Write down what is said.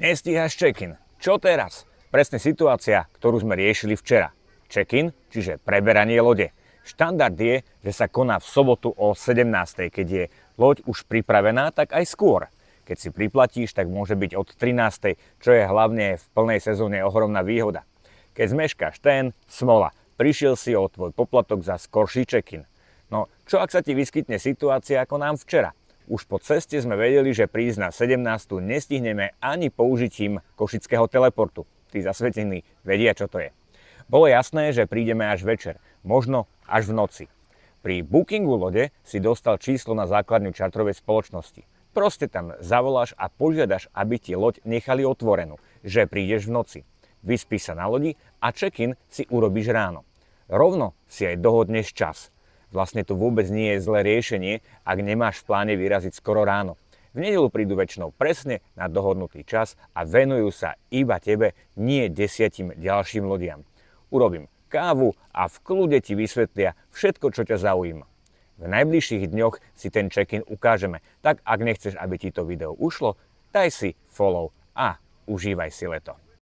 Nestíhaš check-in. Čo teraz? Presne situácia, ktorú sme riešili včera. Check-in, čiže preberanie lode. Štandard je, že sa koná v sobotu o 17:00, keď je loď už pripravená, tak aj skôr. Keď si priplatíš, tak môže byť od 13:00, čo je hlavne v plnej sezóne ohromná výhoda. Keď zmeškáš, smola. Prišiel si o tvoj poplatok za skorší check-in. No, čo ak sa ti vyskytne situácia ako nám včera? Už po ceste sme vedeli, že prísť na 17:00 nestihneme ani použitím košického teleportu. Tí zasvetení vedia, čo to je. Bolo jasné, že prídeme až večer, možno až v noci. Pri bookingu lode si dostal číslo na základňu čartrovej spoločnosti. Proste tam zavoláš a požiadaš, aby ti loď nechali otvorenú, že prídeš v noci. Vyspíš sa na lodi a check-in si urobíš ráno. Rovno si aj dohodneš čas. Vlastne to vôbec nie je zlé riešenie, ak nemáš v pláne vyraziť skoro ráno. V nedeľu prídu väčšinou presne na dohodnutý čas a venujú sa iba tebe, nie 10 ďalším lodiam. Urobím kávu a v kľude ti vysvetlia všetko, čo ťa zaujíma. V najbližších dňoch si ten check-in ukážeme, tak ak nechceš, aby ti to video ušlo, daj si follow a užívaj si leto.